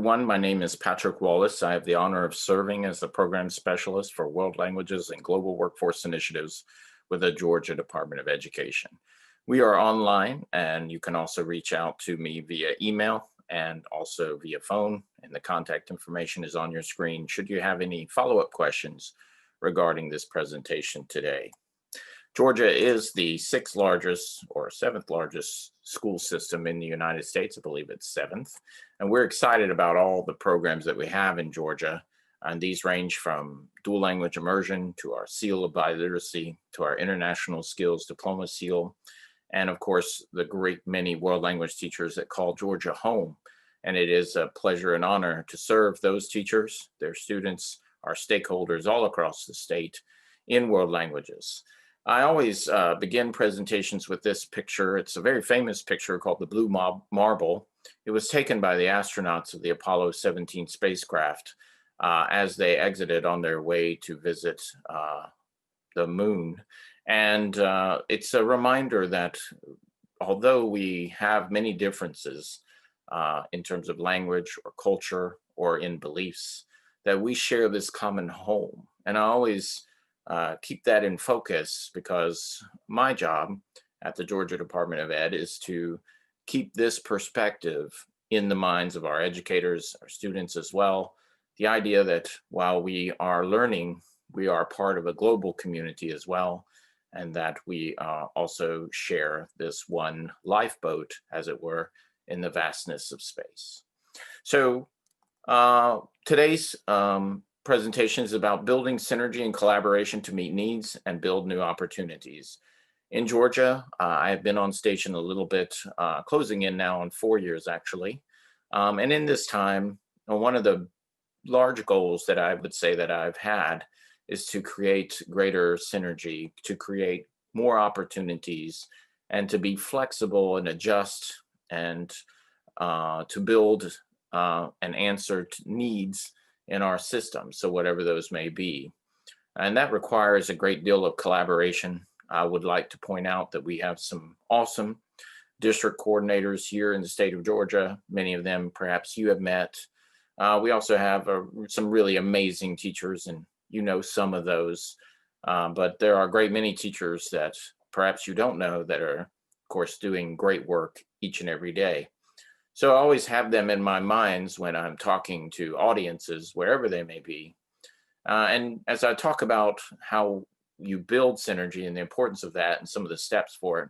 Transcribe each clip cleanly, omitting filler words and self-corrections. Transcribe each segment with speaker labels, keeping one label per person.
Speaker 1: everyone. My name is Patrick Wallace. I have the honor of serving as the program specialist for world languages and global workforce initiatives with the Georgia Department of Education. We are online, and you can also reach out to me via email and also via phone. And the contact information is on your screen should you have any follow-up questions regarding this presentation today. Georgia is the sixth largest or seventh largest school system in the United States. I believe it's seventh. And we're excited about all the programs that we have in Georgia. And these range from dual language immersion to our seal of biliteracy to our international skills diploma seal. And of course, the great many world language teachers that call Georgia home. And it is a pleasure and honor to serve those teachers, their students, our stakeholders all across the state in world languages. I always begin presentations with this picture. It's a very famous picture called the Blue Marble. It was taken by the astronauts of the Apollo 17 spacecraft as they exited on their way to visit the moon. And it's a reminder that although we have many differences in terms of language or culture or in beliefs, that we share this common home. And I always keep that in focus because my job at the Georgia Department of Ed is to keep this perspective in the minds of our educators, our students as well. The idea that while we are learning, we are part of a global community as well, and that we also share this one lifeboat, as it were, in the vastness of space. So today's presentation is about building synergy and collaboration to meet needs and build new opportunities. In Georgia, I have been on station a little bit, closing in now on 4 years actually. And in this time, one of the large goals that I would say that I've had is to create greater synergy, to create more opportunities, and to be flexible and adjust and to build and answer to needs in our system, so whatever those may be. And that requires a great deal of collaboration. I would like to point out that we have some awesome district coordinators here in the state of Georgia. Many of them perhaps you have met. We also have some really amazing teachers, and you know some of those. But there are a great many teachers that perhaps you don't know that are, of course, doing great work each and every day. So I always have them in my minds when I'm talking to audiences, wherever they may be. And as I talk about how you build synergy and the importance of that and some of the steps for it,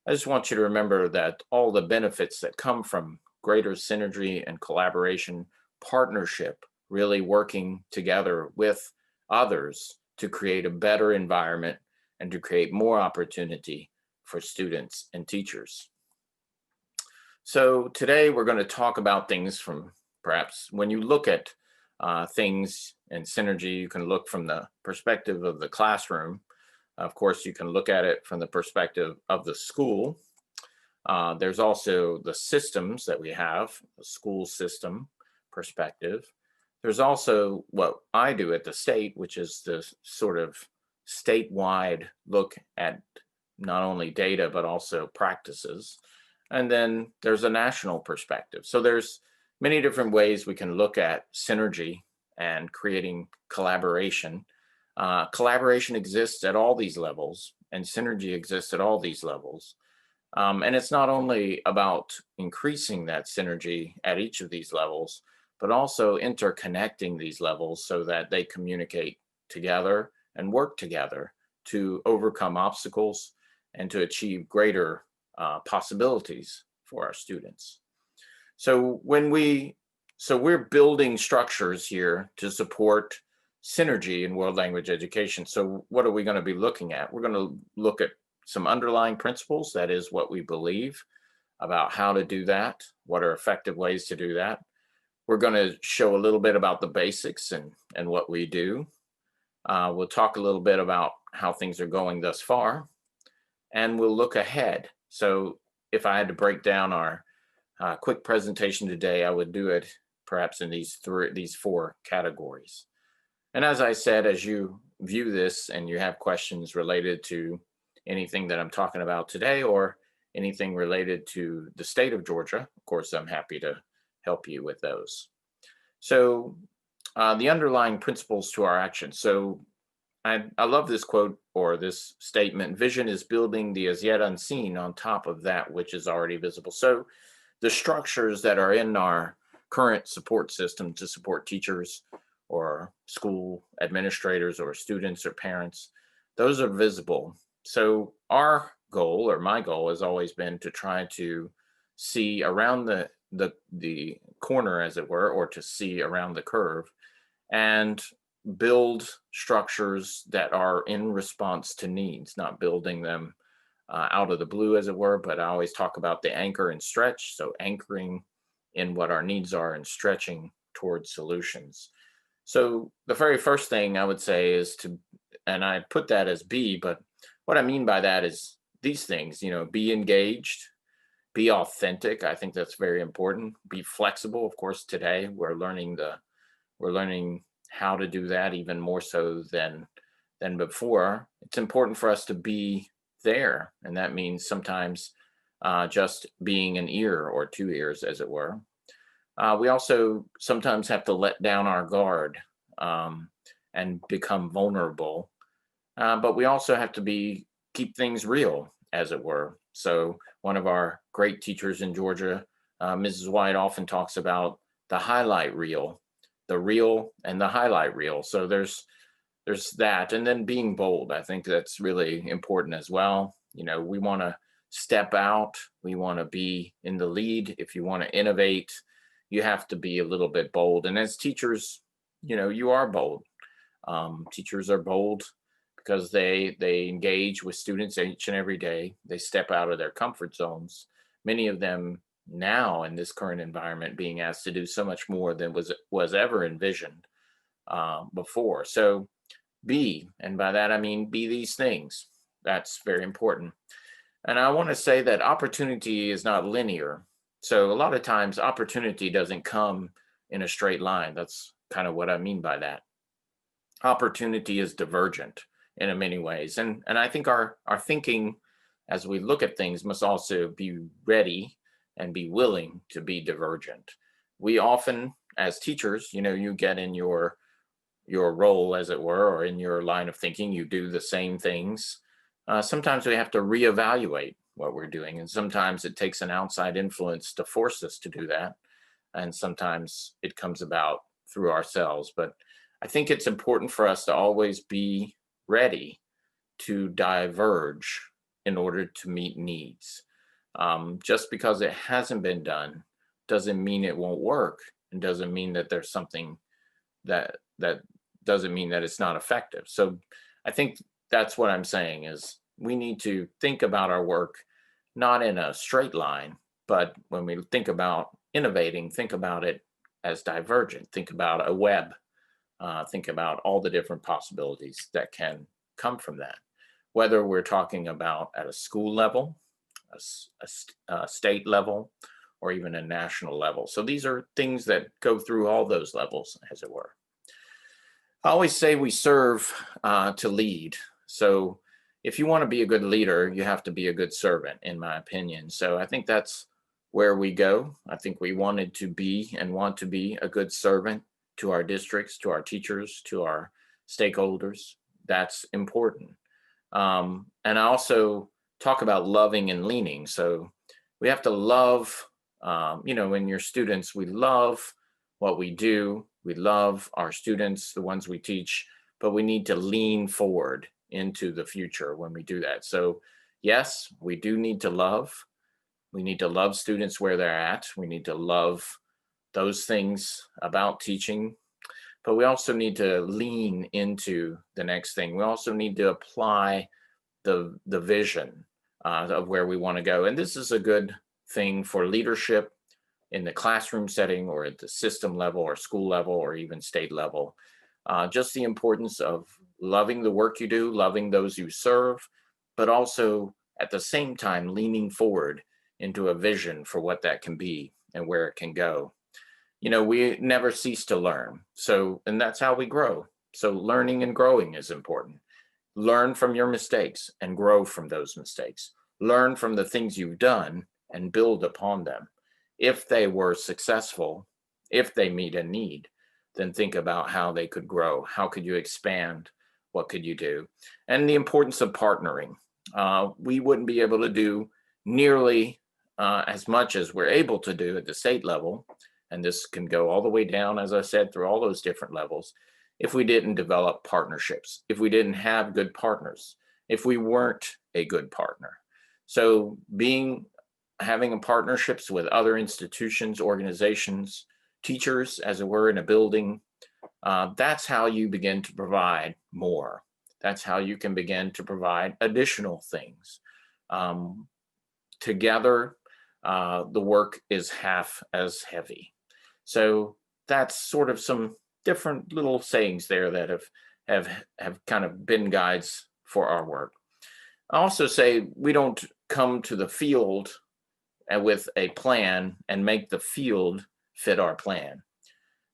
Speaker 1: I just want you to remember that all the benefits that come from greater synergy and collaboration, partnership, really working together with others to create a better environment and to create more opportunity for students and teachers. So today we're going to talk about things from perhaps when you look at things and synergy, you can look from the perspective of the classroom. Of course, you can look at it from the perspective of the school. There's also the systems that we have, the school system perspective. There's also what I do at the state, which is the sort of statewide look at not only data, but also practices. And then there's a national perspective. So there's many different ways we can look at synergy and creating collaboration. Collaboration exists at all these levels, and synergy exists at all these levels. And it's not only about increasing that synergy at each of these levels, but also interconnecting these levels so that they communicate together and work together to overcome obstacles and to achieve greater possibilities for our students. So we're building structures here to support synergy in world language education. So what are we going to be looking at? We're going to look at some underlying principles. That is what we believe about how to do that. What are effective ways to do that? We're going to show a little bit about the basics and what we do. We'll talk a little bit about how things are going thus far, and we'll look ahead. So if I had to break down our quick presentation today, I would do it perhaps in these four categories. And as I said, as you view this and you have questions related to anything that I'm talking about today or anything related to the state of Georgia, of course, I'm happy to help you with those. So the underlying principles to our actions. So I love this quote or this statement: vision is building the as yet unseen on top of that which is already visible. So the structures that are in our current support system to support teachers or school administrators or students or parents, those are visible. So our goal, or my goal, has always been to try to see around the corner, as it were, or to see around the curve and build structures that are in response to needs, not building them out of the blue, as it were. But I always talk about the anchor and stretch. So anchoring in what our needs are and stretching towards solutions. So the very first thing I would say is to, and I put that as be, but what I mean by that is these things, be engaged, be authentic. I think that's very important. Be flexible. Of course, today we're learning how to do that even more so than before. It's important for us to be there, and that means sometimes just being an ear or two ears, as it were. We also sometimes have to let down our guard um, and become vulnerable, but we also have to keep things real, as it were. So one of our great teachers in Georgia, Mrs. White, often talks about the highlight reel, the reel and the highlight reel. So there's that, and then being bold. I think that's really important as well. We want to step out. We want to be in the lead. If you want to innovate, you have to be a little bit bold. And as teachers, you are bold. Teachers are bold because they engage with students each and every day. They step out of their comfort zones. Many of them now in this current environment being asked to do so much more than was ever envisioned before. So and by that I mean be these things. That's very important. And I want to say that opportunity is not linear. So a lot of times opportunity doesn't come in a straight line. That's kind of what I mean by that. Opportunity is divergent in many ways. And I think our thinking as we look at things must also be ready and be willing to be divergent. We often, as teachers, you get in your role, as it were, or in your line of thinking, you do the same things. Sometimes we have to reevaluate what we're doing, and sometimes it takes an outside influence to force us to do that, and sometimes it comes about through ourselves. But I think it's important for us to always be ready to diverge in order to meet needs. Just because it hasn't been done doesn't mean it won't work, and doesn't mean that there's something that doesn't mean that it's not effective. So I think that's what I'm saying is we need to think about our work not in a straight line, but when we think about innovating, think about it as divergent. Think about a web. Think about all the different possibilities that can come from that. Whether we're talking about at a school level, a state level, or even a national level. So these are things that go through all those levels, as it were. I always say we serve to lead. So if you want to be a good leader, you have to be a good servant, in my opinion. So I think that's where we go. I think we wanted to be and want to be a good servant to our districts, to our teachers, to our stakeholders. That's important. And I also talk about loving and leaning. So we have to love, in your students, we love what we do. We love our students, the ones we teach, but we need to lean forward into the future when we do that. So, yes, we do need to love. We need to love students where they're at. We need to love those things about teaching, but we also need to lean into the next thing. We also need to apply the vision of where we want to go. And this is a good thing for leadership in the classroom setting or at the system level or school level or even state level. Just the importance of loving the work you do, loving those you serve, but also at the same time leaning forward into a vision for what that can be and where it can go. We never cease to learn. So, and that's how we grow. So learning and growing is important. Learn from your mistakes and grow from those mistakes. Learn from the things you've done and build upon them. If they were successful, If they meet a need, then think about how they could grow. How could you expand? What could you do? And the importance of partnering. We wouldn't be able to do nearly as much as we're able to do at the state level. And this can go all the way down, as I said, through all those different levels, if we didn't develop partnerships, if we didn't have good partners, if we weren't a good partner. So having partnerships with other institutions, organizations, teachers, as it were, in a building, that's how you begin to provide more. That's how you can begin to provide additional things. Together, the work is half as heavy. So that's sort of some different little sayings there that have kind of been guides for our work. I also say we don't come to the field with a plan and make the field fit our plan.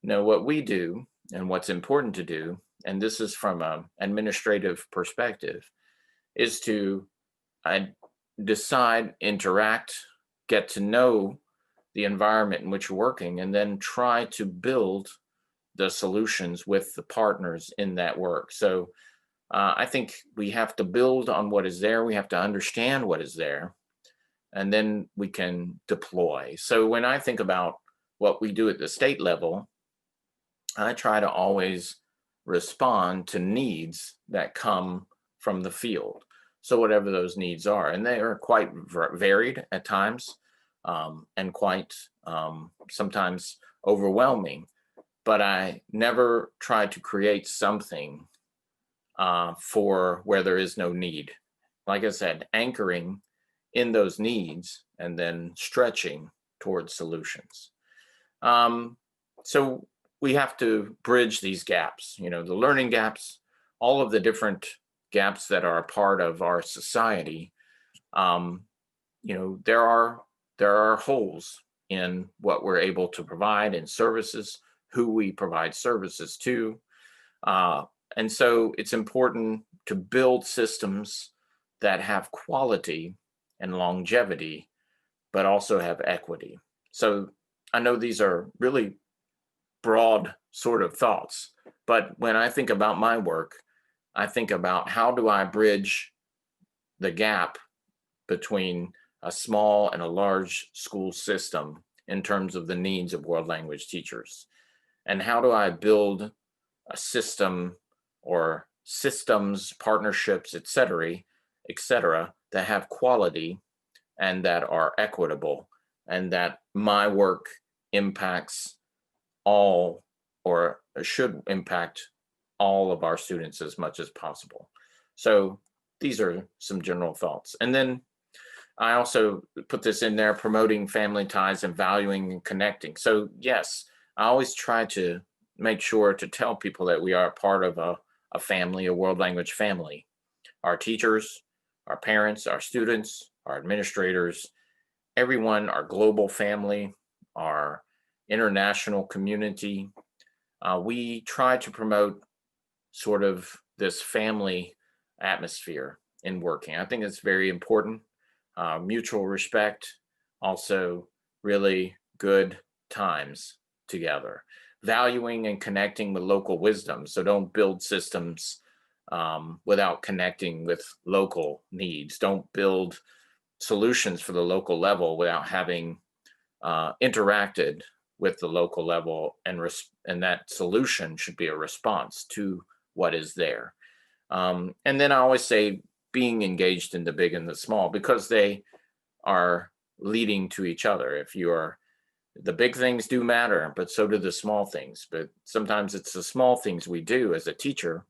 Speaker 1: No, what we do and what's important to do, and this is from an administrative perspective, is to decide, interact, get to know the environment in which you're working, and then try to build the solutions with the partners in that work. So I think we have to build on what is there. We have to understand what is there, and then we can deploy. So when I think about what we do at the state level, I try to always respond to needs that come from the field. So whatever those needs are, and they are quite varied at times, and quite sometimes overwhelming, but I never try to create something for where there is no need. Like I said, anchoring in those needs and then stretching towards solutions. So we have to bridge these gaps, the learning gaps, all of the different gaps that are a part of our society. There are holes in what we're able to provide in services, who we provide services to. And so it's important to build systems that have quality and longevity, but also have equity. So I know these are really broad sort of thoughts, but when I think about my work, I think about how do I bridge the gap between a small and a large school system in terms of the needs of world language teachers? And how do I build a system or systems, partnerships, et cetera, that have quality and that are equitable, and that my work impacts all, or should impact all of our students as much as possible. So these are some general thoughts. And then I also put this in there, promoting family ties and valuing and connecting. So yes, I always try to make sure to tell people that we are part of a family, a world language family. Our teachers, our parents, our students, our administrators, everyone, our global family, our international community. We try to promote sort of this family atmosphere in working. I think it's very important. Mutual respect, also really good times together. Valuing and connecting with local wisdom. So don't build systems without connecting with local needs. Don't build solutions for the local level without having interacted with the local level, and that solution should be a response to what is there. And then I always say being engaged in the big and the small, because they are leading to each other. The big things do matter, but so do the small things. But sometimes it's the small things we do as a teacher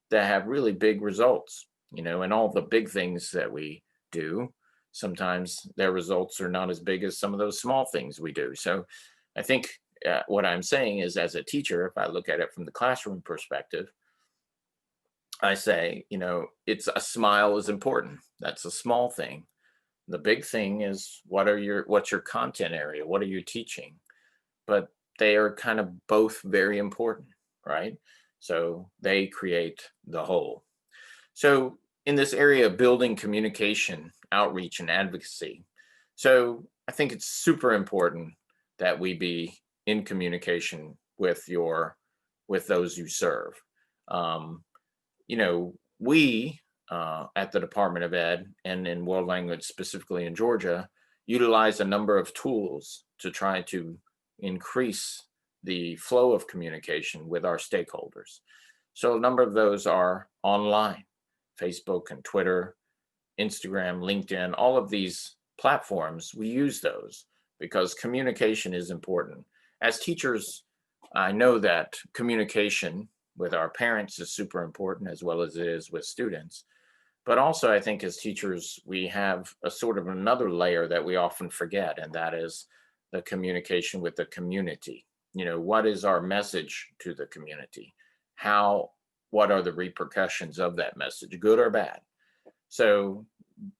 Speaker 1: that have really big results, and all the big things that we do, sometimes their results are not as big as some of those small things we do. So I think what I'm saying is, as a teacher, if I look at it from the classroom perspective, I say, it's a smile is important. That's a small thing. The big thing is what's your content area? What are you teaching? But they are kind of both very important, right? So they create the whole. So in this area of building communication, outreach, and advocacy, so I think it's super important that we be in communication with those you serve. Um, we at the Department of Ed and in world language, specifically in Georgia, utilize a number of tools to try to increase the flow of communication with our stakeholders. So a number of those are online, Facebook and Twitter, Instagram, LinkedIn, all of these platforms, we use those because communication is important. As teachers, I know that communication with our parents is super important as well as it is with students. But also, I think as teachers, we have a sort of another layer that we often forget, and that is the communication with the community. What is our message to the community? What are the repercussions of that message, good or bad? So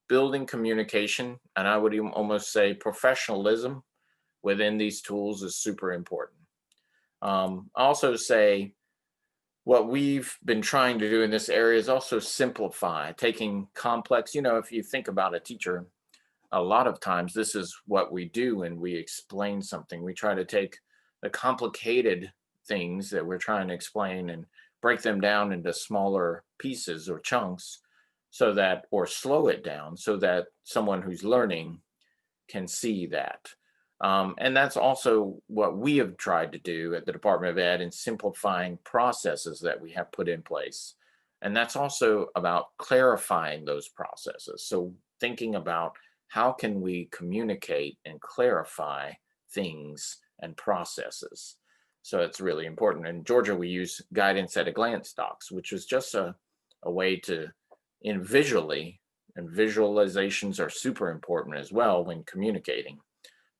Speaker 1: building communication, and I would even almost say professionalism within these tools is super important. I also say what we've been trying to do in this area is also simplify, taking complex, if you think about a teacher, a lot of times this is what we do when we explain something. We try to take the complicated things that we're trying to explain and break them down into smaller pieces or chunks or slow it down so that someone who's learning can see that. And that's also what we have tried to do at the Department of Ed in simplifying processes that we have put in place. And that's also about clarifying those processes. So thinking about how can we communicate and clarify things and processes. So it's really important. In Georgia, we use guidance at a glance docs, which is just a way to visually, and visualizations are super important as well when communicating,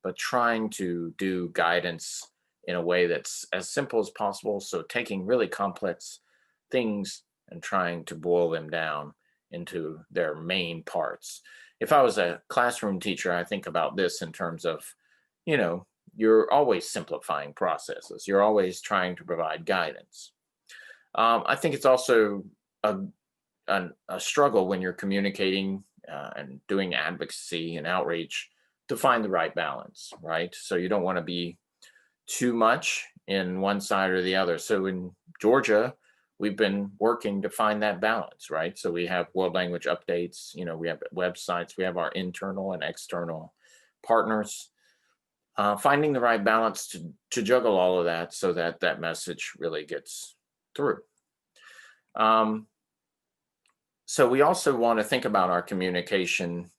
Speaker 1: but trying to do guidance in a way that's as simple as possible. So taking really complex things and trying to boil them down into their main parts. If I was a classroom teacher, I think about this in terms of, you're always simplifying processes. You're always trying to provide guidance. I think it's also a struggle when you're communicating and doing advocacy and outreach to find the right balance, right? So you don't want to be too much in one side or the other. So in Georgia, we've been working to find that balance, right? So we have world language updates, we have websites, we have our internal and external partners. Finding the right balance to juggle all of that so that that message really gets through. So we also want to think about our communication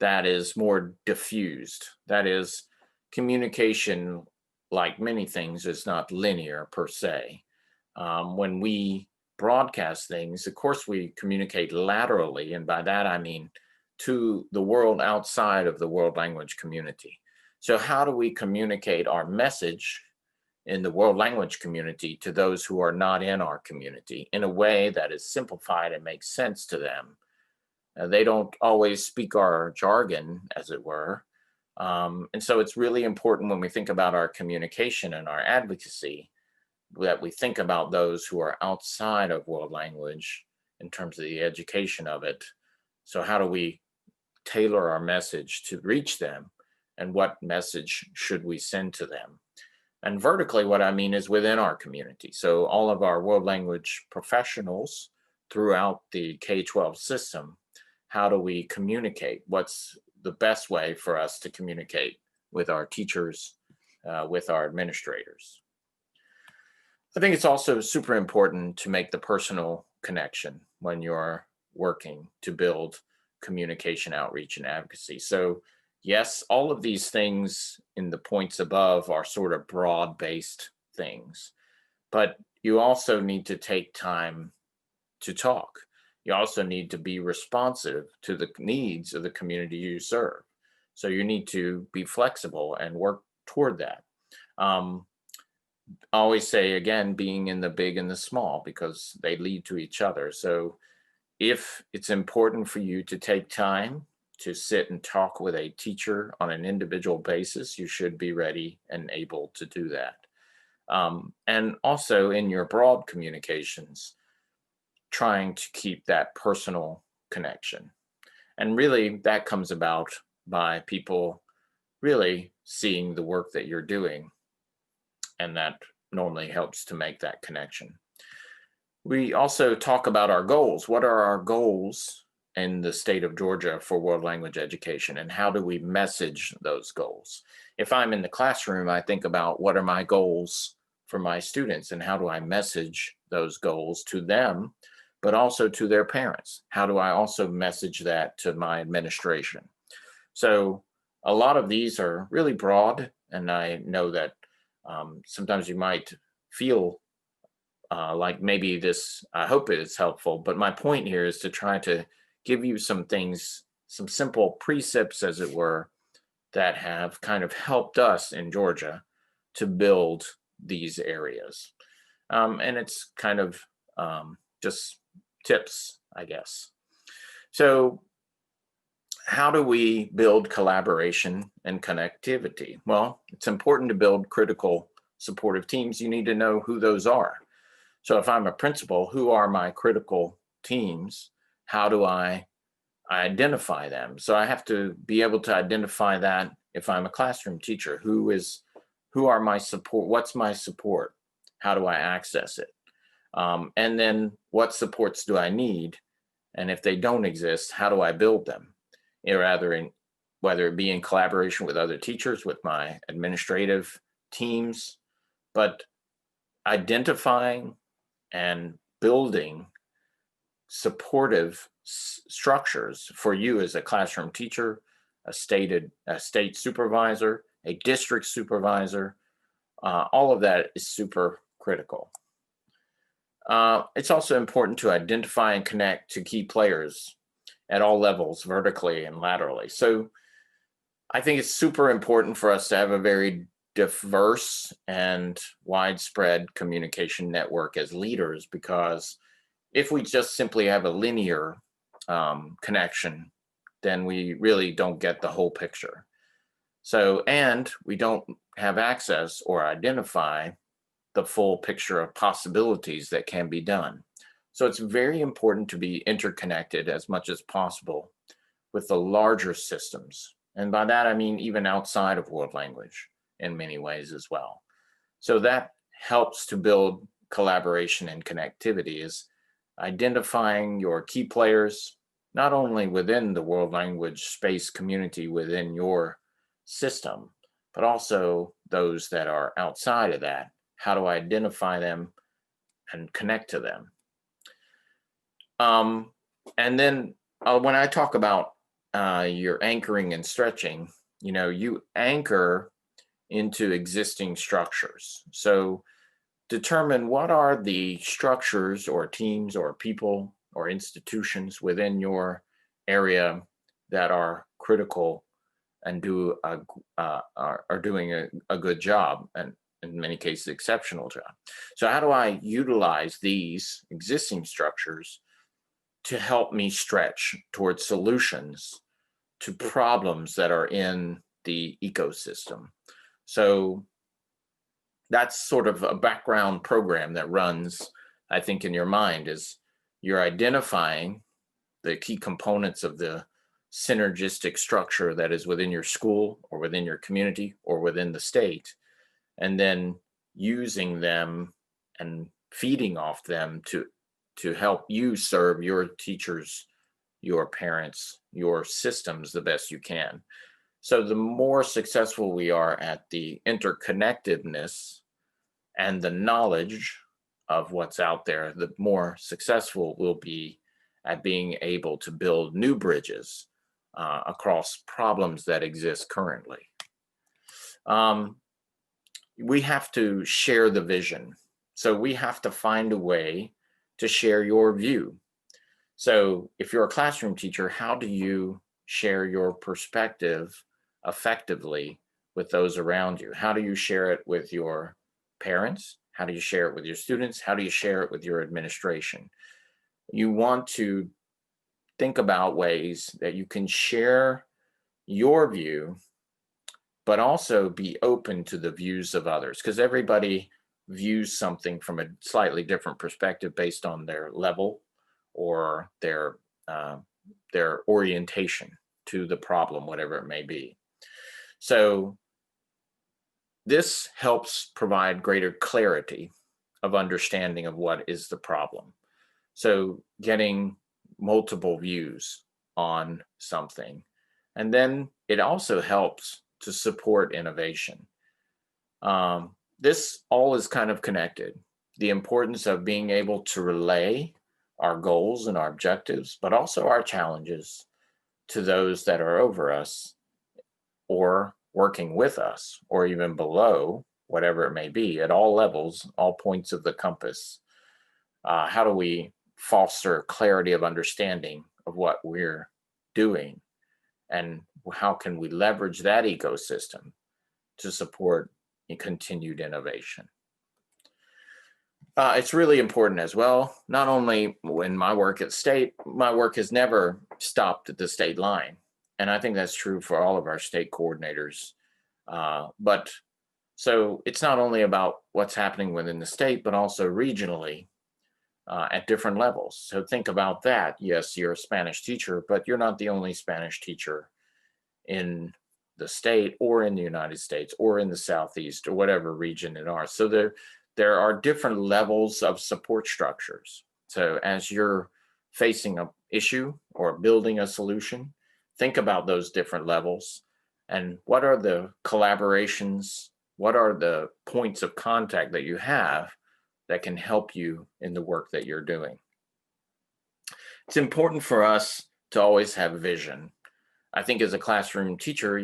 Speaker 1: that is more diffused. That is, communication, like many things, is not linear per se. When we broadcast things, of course, we communicate laterally, and by that I mean to the world outside of the world language community. So how do we communicate our message in the world language community to those who are not in our community in a way that is simplified and makes sense to them? They don't always speak our jargon, as it were. And so it's really important when we think about our communication and our advocacy that we think about those who are outside of world language in terms of the education of it. So how do we tailor our message to reach them, and what message should we send to them? And vertically, what I mean is within our community. So all of our world language professionals throughout the K-12 system, how do we communicate? What's the best way for us to communicate with our teachers, with our administrators? I think it's also super important to make the personal connection when you're working to build communication, outreach, and advocacy. So yes, all of these things in the points above are sort of broad-based things, but you also need to take time to talk. You also need to be responsive to the needs of the community you serve. So you need to be flexible and work toward that. I always say, again, being in the big and the small, because they lead to each other. So if it's important for you to take time to sit and talk with a teacher on an individual basis, you should be ready and able to do that. And also in your broad communications, trying to keep that personal connection. And really, that comes about by people really seeing the work that you're doing and that normally helps to make that connection. We also talk about our goals. What are our goals in the state of Georgia for world language education, and how do we message those goals? If I'm in the classroom, I think about what are my goals for my students and how do I message those goals to them, but also to their parents? How do I also message that to my administration? So a lot of these are really broad, and I know that sometimes you might feel like maybe this, I hope it is helpful, but my point here is to try to give you some things, some simple precepts, as it were, that have kind of helped us in Georgia to build these areas. And it's kind of just tips, I guess. So how do we build collaboration and connectivity? Well, it's important to build critical supportive teams. You need to know who those are. So if I'm a principal, who are my critical teams? How do I identify them? So I have to be able to identify that. If I'm a classroom teacher, who are my support? What's my support? How do I access it? And then what supports do I need? And if they don't exist, how do I build them? Whether it be in collaboration with other teachers, with my administrative teams, but identifying and building supportive structures for you as a classroom teacher, a state supervisor, a district supervisor, all of that is super critical. It's also important to identify and connect to key players at all levels, vertically and laterally. So I think it's super important for us to have a very diverse and widespread communication network as leaders, because if we just simply have a linear connection, then we really don't get the whole picture. So, and we don't have access or identify the full picture of possibilities that can be done. So it's very important to be interconnected as much as possible with the larger systems. And by that, I mean even outside of world language in many ways as well. So that helps to build collaboration and connectivity, is identifying your key players, not only within the world language space community within your system, but also those that are outside of that. How do I identify them and connect to them? And then when I talk about your anchoring and stretching, you anchor into existing structures. So determine what are the structures or teams or people or institutions within your area that are critical and are doing a good job, and in many cases exceptional job. So how do I utilize these existing structures to help me stretch towards solutions to problems that are in the ecosystem? So that's sort of a background program that runs, I think, in your mind, is you're identifying the key components of the synergistic structure that is within your school or within your community or within the state, and then using them and feeding off them to help you serve your teachers, your parents, your systems the best you can. So the more successful we are at the interconnectedness and the knowledge of what's out there, the more successful we'll be at being able to build new bridges across problems that exist currently. We have to share the vision. So we have to find a way to share your view. So if you're a classroom teacher, how do you share your perspective effectively with those around you? How do you share it with your parents? How do you share it with your students? How do you share it with your administration? You want to think about ways that you can share your view, but also be open to the views of others, because everybody views something from a slightly different perspective based on their level or their orientation to the problem, whatever it may be. So This helps provide greater clarity of understanding of what is the problem. So getting multiple views on something. And then it also helps to support innovation. This all is kind of connected. The importance of being able to relay our goals and our objectives, but also our challenges to those that are over us or working with us or even below, whatever it may be, at all levels, all points of the compass. How do we foster clarity of understanding of what we're doing? And how can we leverage that ecosystem to support continued innovation? It's really important as well. Not only in my work at state, my work has never stopped at the state line. And I think that's true for all of our state coordinators. But so it's not only about what's happening within the state, but also regionally at different levels. So think about that. Yes, you're a Spanish teacher, but you're not the only Spanish teacher in the state or in the United States or in the Southeast or whatever region it are. So there are different levels of support structures. So as you're facing an issue or building a solution, think about those different levels and what are the collaborations, what are the points of contact that you have that can help you in the work that you're doing. It's important for us to always have vision. I think as a classroom teacher,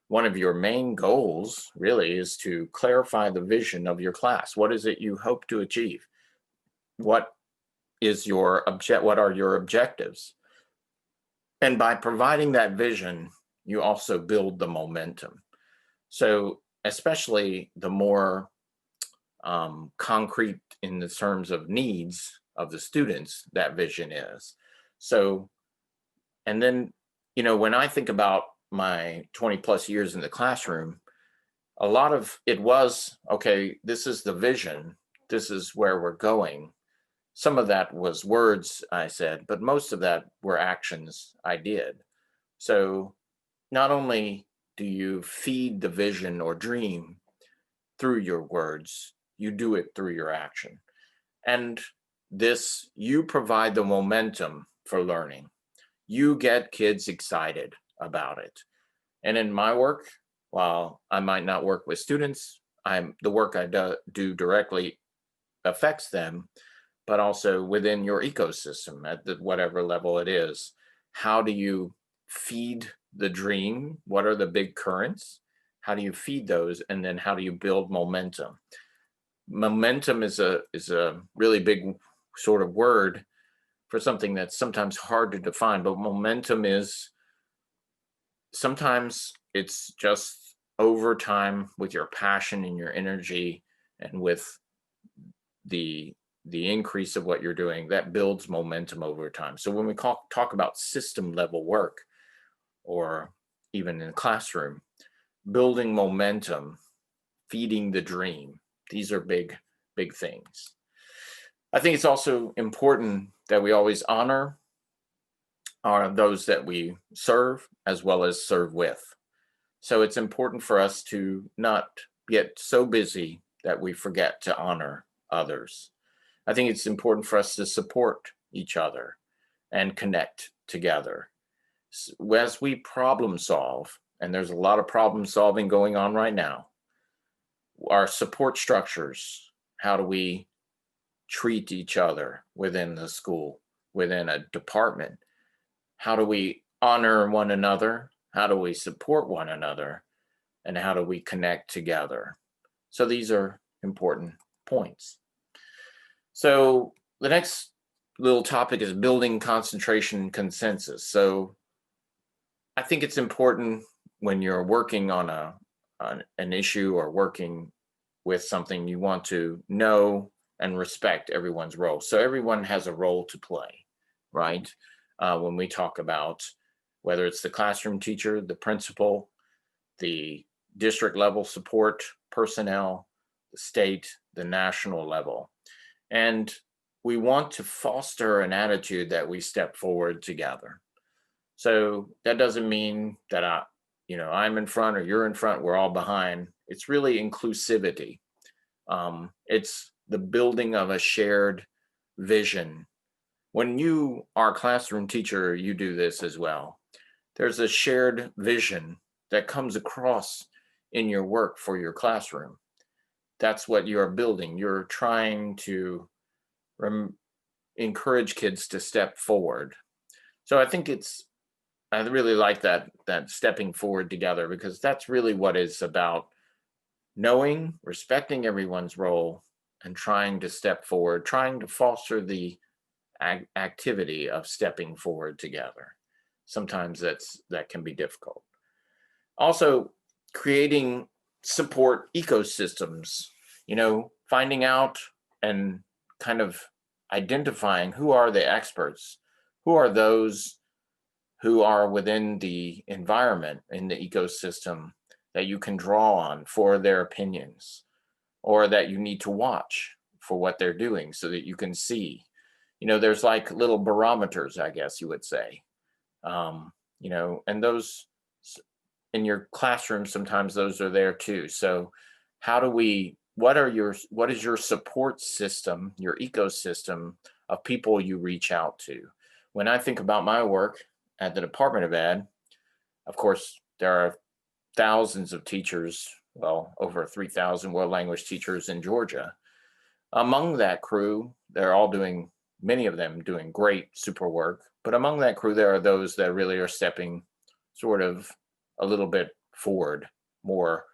Speaker 1: one of your main goals really is to clarify the vision of your class. What is it you hope to achieve? What are your objectives? And by providing that vision, you also build the momentum. So especially the more concrete in the terms of needs of the students that vision is. So, and then, when I think about my 20 plus years in the classroom, a lot of it was, okay, this is the vision, this is where we're going. Some of that was words I said, but most of that were actions I did. So not only do you feed the vision or dream through your words, you do it through your action. And you provide the momentum for learning. You get kids excited about it. And in my work, while I might not work with students, the work I do directly affects them, but also within your ecosystem at whatever level it is. How do you feed the dream? What are the big currents? How do you feed those? And then how do you build momentum? Momentum is a really big sort of word for something that's sometimes hard to define, but momentum is sometimes it's just over time with your passion and your energy and with the increase of what you're doing that builds momentum over time. So when we talk about system level work or even in the classroom, building momentum, feeding the dream, these are big things. I think it's also important that we always honor those that we serve as well as serve with. So it's important for us to not get so busy that we forget to honor others. I think it's important for us to support each other and connect together. As we problem solve, and there's a lot of problem solving going on right now, our support structures, how do we treat each other within the school, within a department? How do we honor one another? How do we support one another? And how do we connect together? So these are important points. So the next little topic is building concentration and consensus. So I think it's important when you're working on an issue or working with something, you want to know and respect everyone's role. So everyone has a role to play, right? When we talk about whether it's the classroom teacher, the principal, the district level support personnel, the state, the national level. And we want to foster an attitude that we step forward together. So that doesn't mean that I'm in front or you're in front, we're all behind. It's really inclusivity. It's the building of a shared vision. When you are a classroom teacher, you do this as well. There's a shared vision that comes across in your work for your classroom. That's what you're building. You're trying to encourage kids to step forward. So I really like that stepping forward together, because that's really what it's about: knowing, respecting everyone's role, and trying to step forward, trying to foster the activity of stepping forward together. Sometimes that can be difficult. Also, creating support ecosystems, finding out and kind of identifying who are the experts, who are those who are within the environment, in the ecosystem, that you can draw on for their opinions, or that you need to watch for what they're doing so that you can see. There's like little barometers, I guess you would say. And those in your classroom, sometimes those are there too. So what is your support system, your ecosystem of people you reach out to? When I think about my work at the Department of Ed, of course, there are thousands of teachers, well, over 3,000 world language teachers in Georgia. Among that crew, many of them doing great, super work. But among that crew, there are those that really are stepping sort of a little bit forward, more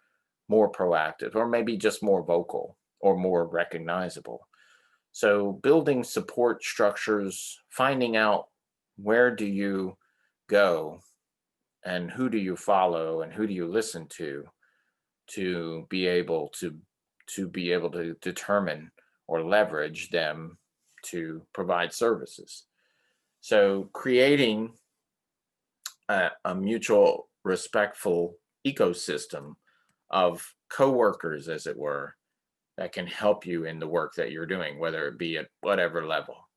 Speaker 1: proactive, or maybe just more vocal or more recognizable. So building support structures, finding out where do you go and who do you follow and who do you listen to be able to determine or leverage them to provide services. So creating a mutual respectful ecosystem of coworkers, as it were, that can help you in the work that you're doing, whether it be at whatever level.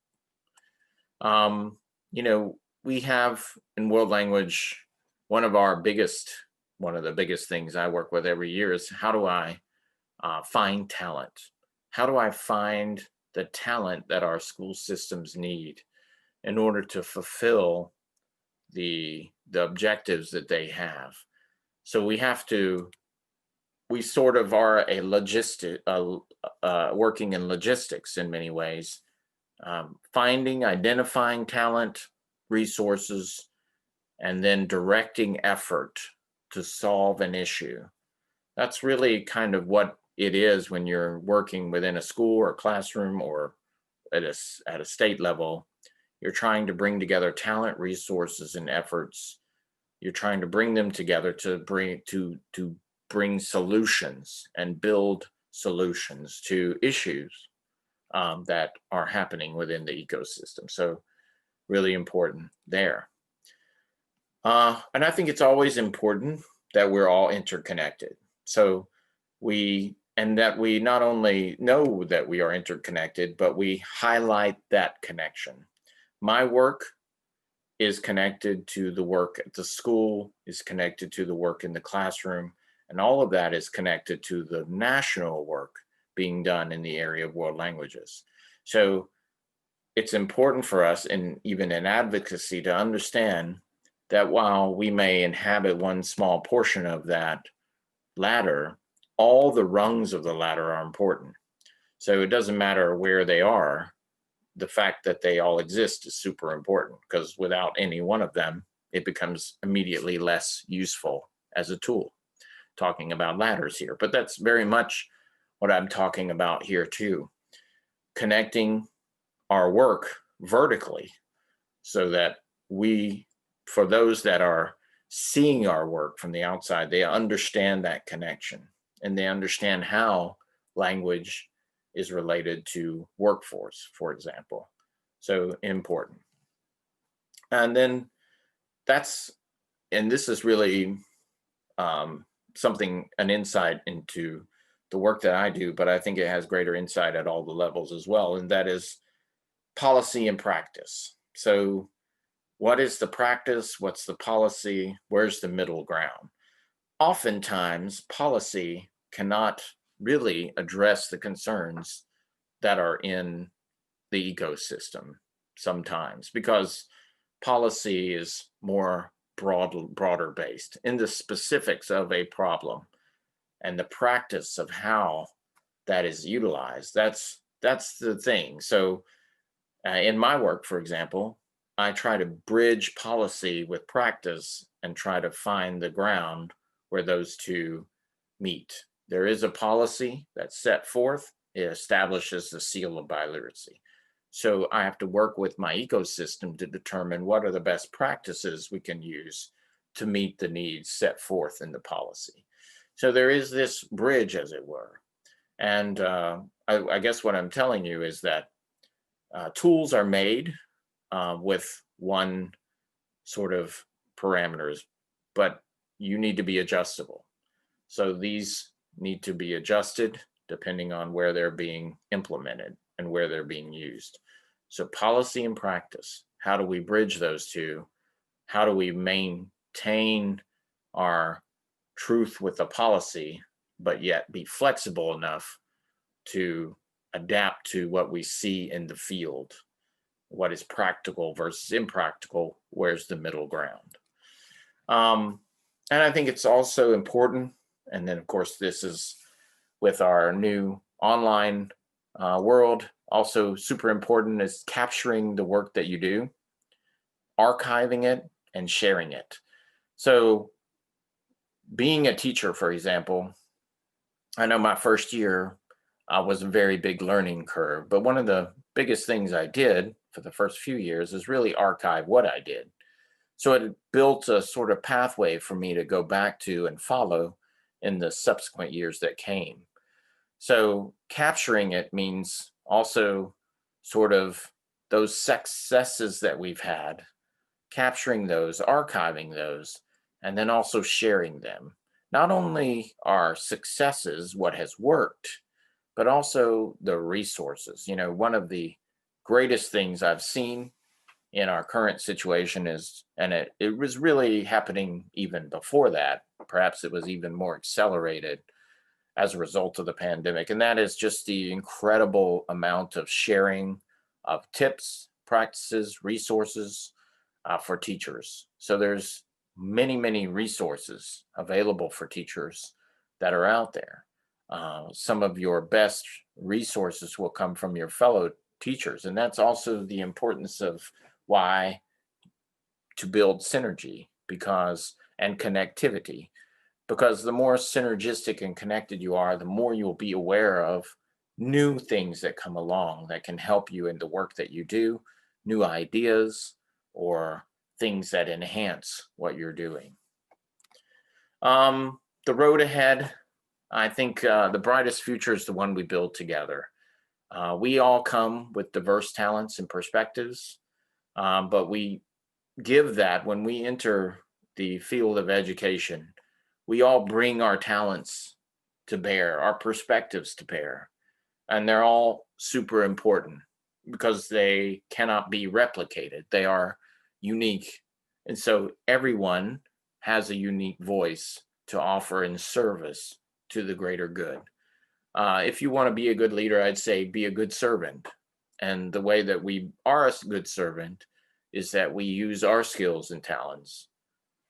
Speaker 1: We have in world language, one of the biggest things I work with every year is, how do I find talent? How do I find the talent that our school systems need in order to fulfill the objectives that they have? So we sort of are working in logistics in many ways, identifying talent, resources, and then directing effort to solve an issue. That's really kind of what it is when you're working within a school or classroom, or at a state level. You're trying to bring together talent, resources, and efforts. You're trying to bring them together to bring solutions and build solutions to issues that are happening within the ecosystem. So really important there. And I think it's always important that we're all interconnected. So that we not only know that we are interconnected, but we highlight that connection. My work is connected to the work at the school, is connected to the work in the classroom, and all of that is connected to the national work being done in the area of world languages. So it's important for us, even in advocacy, to understand that while we may inhabit one small portion of that ladder, all the rungs of the ladder are important. So it doesn't matter where they are. The fact that they all exist is super important, because without any one of them, it becomes immediately less useful as a tool. Talking about ladders here, but that's very much what I'm talking about here too. Connecting our work vertically, so that for those that are seeing our work from the outside, they understand that connection, and they understand how language is related to workforce, for example. So important. And then this is really an insight into the work that I do, but I think it has greater insight at all the levels as well, and that is policy and practice. So what is the practice? What's the policy? Where's the middle ground? Oftentimes, policy cannot really address the concerns that are in the ecosystem sometimes, because policy is more broader based in the specifics of a problem and the practice of how that is utilized. That's the thing. So in my work, for example, I try to bridge policy with practice and try to find the ground where those two meet. There is a policy that's set forth, it establishes the seal of biliteracy. So I have to work with my ecosystem to determine what are the best practices we can use to meet the needs set forth in the policy. So there is this bridge, as it were. And I guess what I'm telling you is that tools are made with one sort of parameters, but you need to be adjustable. So these need to be adjusted depending on where they're being implemented and where they're being used. So policy and practice, how do we bridge those two? How do we maintain our truth with the policy, but yet be flexible enough to adapt to what we see in the field? What is practical versus impractical? Where's the middle ground? And I think it's also important, and then of course this is with our new online world, also super important, is capturing the work that you do, archiving it, and sharing it. So being a teacher, for example, I know my first year was a very big learning curve, but one of the biggest things I did for the first few years is really archive what I did. So it built a sort of pathway for me to go back to and follow in the subsequent years that came. So capturing it means also sort of those successes that we've had, capturing those, archiving those, and then also sharing them. Not only our successes, what has worked, but also the resources. You know, one of the greatest things I've seen in our current situation is, and it was really happening even before that, perhaps it was even more accelerated as a result of the pandemic, and that is just the incredible amount of sharing of tips, practices, resources for teachers. So there's many resources available for teachers that are out there. Some of your best resources will come from your fellow teachers, and that's also the importance of why to build synergy, because and connectivity, because the more synergistic and connected you are, the more you'll be aware of new things that come along that can help you in the work that you do, new ideas or things that enhance what you're doing. The road ahead, I think the brightest future is the one we build together. We all come with diverse talents and perspectives, but we give that when we enter the field of education. We all bring our talents to bear, our perspectives to bear, and they're all super important because they cannot be replicated. They are unique. And so everyone has a unique voice to offer in service to the greater good. If you want to be a good leader, I'd say be a good servant. And the way that we are a good servant is that we use our skills and talents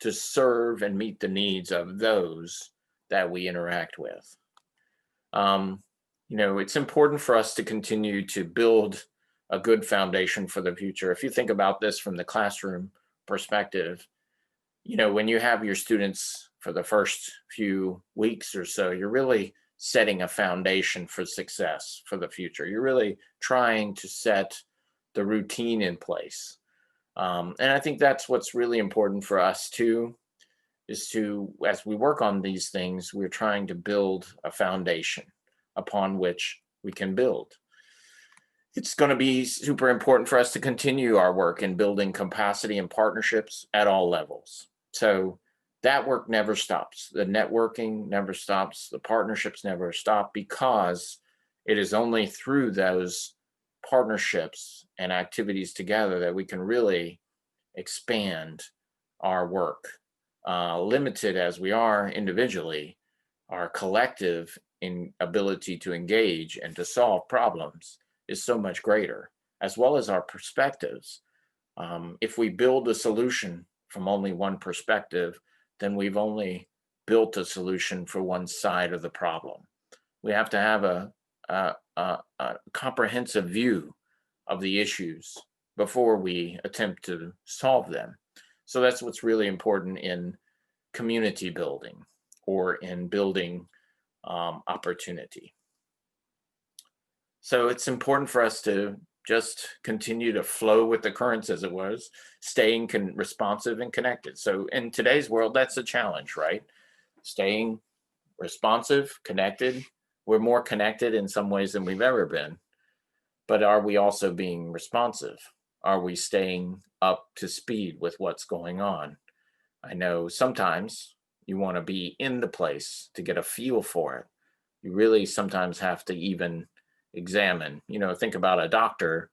Speaker 1: to serve and meet the needs of those that we interact with. You know, it's important for us to continue to build a good foundation for the future. If you think about this from the classroom perspective, you know, when you have your students for the first few weeks or so, you're really setting a foundation for success for the future. You're really trying to set the routine in place. And I think that's what's really important for us too, is to, as we work on these things, we're trying to build a foundation upon which we can build. It's going to be super important for us to continue our work in building capacity and partnerships at all levels. So that work never stops. The networking never stops. The partnerships never stop, because it is only through those partnerships and activities together that we can really expand our work. Limited as we are individually, our collective in ability to engage and to solve problems is so much greater, as well as our perspectives. If we build a solution from only one perspective, then we've only built a solution for one side of the problem. We have to have a comprehensive view of the issues before we attempt to solve them. So that's what's really important in community building or in building opportunity. So it's important for us to just continue to flow with the currents, as it was, staying responsive and connected. So in today's world, that's a challenge, right? Staying responsive, connected. We're more connected in some ways than we've ever been. But are we also being responsive? Are we staying up to speed with what's going on? I know sometimes you want to be in the place to get a feel for it. You really sometimes have to even examine, think about a doctor.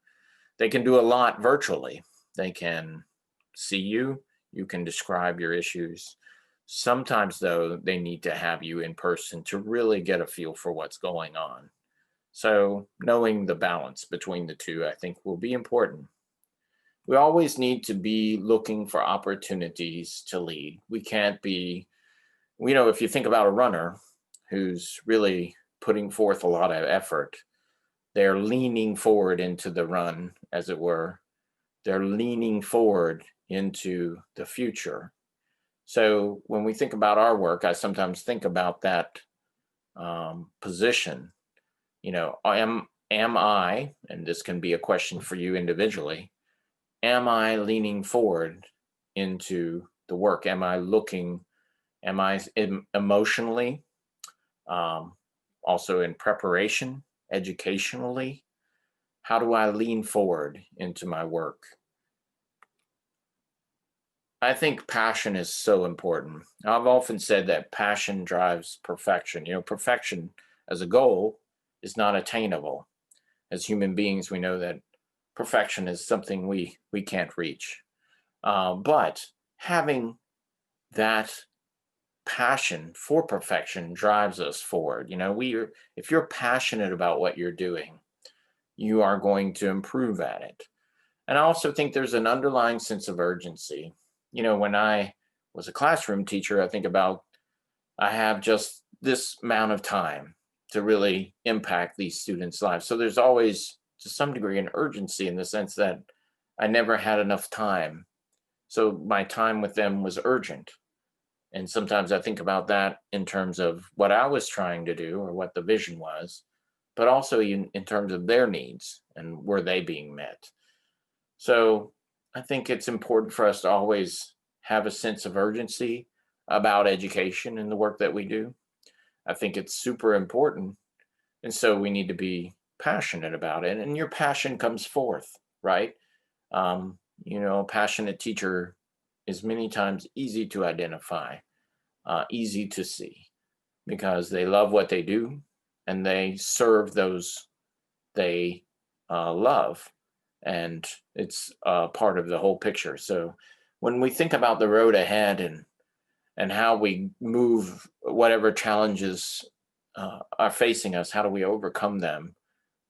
Speaker 1: They can do a lot virtually. They can see you, you can describe your issues. Sometimes, though, they need to have you in person to really get a feel for what's going on. So, knowing the balance between the two, I think, will be important. We always need to be looking for opportunities to lead. We can't be, if you think about a runner who's really putting forth a lot of effort, they're leaning forward into the run, as it were. They're leaning forward into the future. So when we think about our work, I sometimes think about that position. Am I, and this can be a question for you individually, am I leaning forward into the work? Am I emotionally, also in preparation, educationally? How do I lean forward into my work? I think passion is so important. I've often said that passion drives perfection. Perfection as a goal is not attainable. As human beings, we know that perfection is something we can't reach. But having that passion for perfection drives us forward. If you're passionate about what you're doing, you are going to improve at it. And I also think there's an underlying sense of urgency. When I was a classroom teacher, I think about I have just this amount of time to really impact these students' lives. So there's always, to some degree, an urgency in the sense that I never had enough time. So my time with them was urgent. And sometimes I think about that in terms of what I was trying to do or what the vision was, but also in terms of their needs and were they being met. So I think it's important for us to always have a sense of urgency about education and the work that we do. I think it's super important. And so we need to be passionate about it. And your passion comes forth, right? A passionate teacher is many times easy to identify, easy to see, because they love what they do and they serve those they love. And it's part of the whole picture. So when we think about the road ahead and how we move whatever challenges are facing us, how do we overcome them?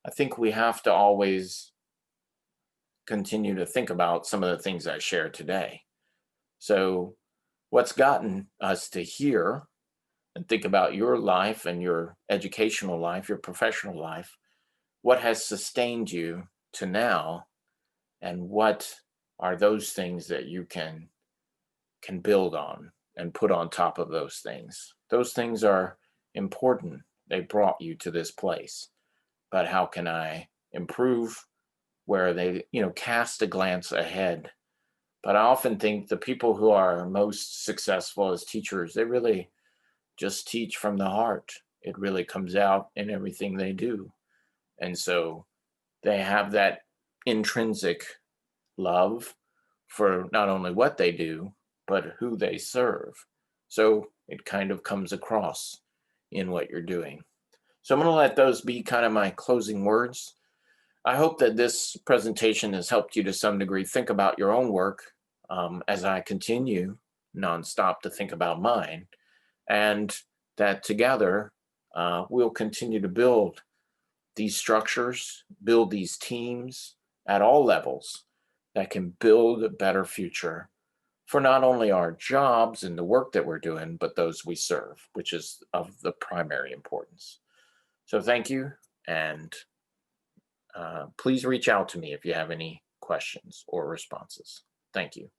Speaker 1: I think we have to always continue to think about some of the things I shared today. So what's gotten us to here, and think about your life and your educational life, your professional life, what has sustained you to now, and what are those things that you can build on and put on top of those things. Those things are important. They brought you to this place. But how can I improve where they, cast a glance ahead? But I often think the people who are most successful as teachers, they really just teach from the heart. It really comes out in everything they do. And so they have that intrinsic love for not only what they do, but who they serve. So it kind of comes across in what you're doing. So I'm going to let those be kind of my closing words. I hope that this presentation has helped you to some degree think about your own work as I continue nonstop to think about mine, and that together we'll continue to build these structures, build these teams at all levels that can build a better future for not only our jobs and the work that we're doing, but those we serve, which is of the primary importance. So thank you, and please reach out to me if you have any questions or responses. Thank you.